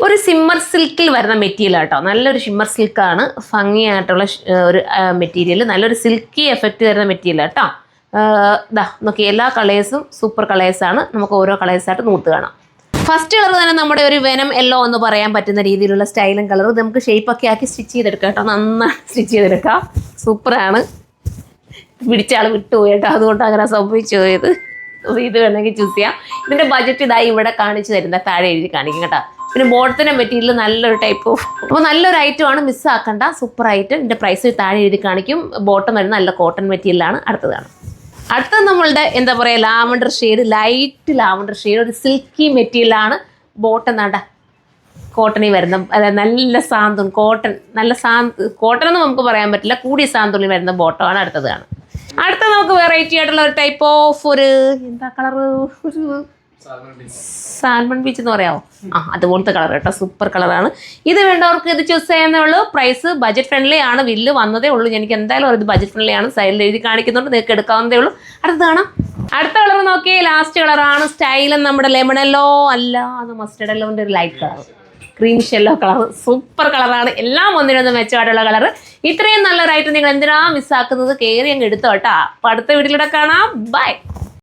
ഒരു സിമ്മർ സിൽക്കിൽ വരുന്ന മെറ്റീരിയൽ കേട്ടോ. നല്ലൊരു ഷിമ്മർ സിൽക്കാണ്, ഭംഗിയായിട്ടുള്ള ഒരു മെറ്റീരിയൽ, നല്ലൊരു സിൽക്കി എഫക്റ്റ് തരുന്ന മെറ്റീരിയൽ കേട്ടോ. നോക്കി എല്ലാ കളേഴ്സും സൂപ്പർ കളേഴ്സാണ്. നമുക്ക് ഓരോ കളേഴ്സായിട്ട് നൂത്ത് കാണാം. ഫസ്റ്റ് കളർ തന്നെ നമ്മുടെ ഒരു വെനം യെല്ലോ എന്ന് പറയാൻ പറ്റുന്ന രീതിയിലുള്ള സ്റ്റൈലും കളർ. നമുക്ക് ഷേപ്പൊക്കെ ആക്കി സ്റ്റിച്ച് ചെയ്തെടുക്കാം കേട്ടോ. നന്നായി സ്റ്റിച്ച് ചെയ്തെടുക്കാം. സൂപ്പറാണ്. പിടിച്ച ആൾ വിട്ടുപോയി കേട്ടോ, അതുകൊണ്ട് അങ്ങനെ സംഭവിച്ചു പോയത്. ഇത് വേണമെങ്കിൽ ചൂസ് ചെയ്യാം. ഇതിൻ്റെ ബഡ്ജറ്റ് ഇതായി ഇവിടെ കാണിച്ചു തരുന്ന താഴെ എഴുതി കാണിക്കും കേട്ടോ. പിന്നെ ബോട്ടത്തിൻ്റെ മെറ്റീരിയൽ നല്ലൊരു ടൈപ്പ് ഓഫ്, അപ്പോൾ നല്ലൊരു ഐറ്റമാണ്, മിസ്സാക്കണ്ട. Super item. ഇതിൻ്റെ പ്രൈസ് താഴെ എഴുതി കാണിക്കും. ബോട്ടം വരുന്ന നല്ല കോട്ടൺ മെറ്റീരിയലാണ്. അടുത്തതാണ് നമ്മളുടെ എന്താ പറയുക, lavender shade, light lavender shade, ഒരു സിൽക്കി മെറ്റീരിയലാണ്. ബോട്ടം നാണ്ട കോട്ടണിൽ വരുന്ന, അതായത് നല്ല സാന്ത്വൻ കോട്ടൺ, നല്ല കോട്ടൺ എന്ന് നമുക്ക് പറയാൻ പറ്റില്ല, കൂടിയ സാന്ത്വനിൽ വരുന്ന ബോട്ടമാണ്. അടുത്തത് നമുക്ക് വെറൈറ്റി ആയിട്ടുള്ള ഒരു ടൈപ്പ് ഓഫ് ഒരു എന്താ കളറ്, ഒരു സാൽമൺ ബീച്ച് എന്ന് പറയാമോ, അതുപോലത്തെ കളർ കേട്ടോ. സൂപ്പർ കളറാണ്. ഇത് വേണ്ടവർക്ക് ഇത് ചൂസ് ചെയ്യാന്നേ ഉള്ളൂ. പ്രൈസ് ബഡ്ജറ്റ് ഫ്രണ്ട്ലി ആണ്. ബില്ല് വന്നതേ ഉള്ളൂ. എനിക്ക് എന്തായാലും ഇത് ബഡ്ജറ്റ് ഫ്രണ്ട്ലി ആണ്. സൈഡിൽ എഴുതി കാണിക്കുന്നുണ്ട്, നിങ്ങൾക്ക് എടുക്കാവുന്നതേ ഉള്ളൂ. അടുത്ത കളർ നോക്കിയേ, ലാസ്റ്റ് കളറാണ്. സ്റ്റൈലും നമ്മുടെ ലെമൺ യെല്ലോ അല്ല, അത് മസ്റ്റർഡ് യെല്ലോൻ്റെ ഒരു light colour, creamish yellow colour. Super കളറാണ്. എല്ലാം ഒന്നിനൊന്ന് മെച്ചമായിട്ടുള്ള കളർ. ഇത്രയും നല്ലൊരു ഐറ്റം നിങ്ങൾ എന്തിനാ മിസ്സാക്കുന്നത്? കയറി അങ്ങ് എടുത്തോ കേട്ടോ. അപ്പോൾ അടുത്ത വീഡിയോയിലൂടെ കാണാം. ബൈ.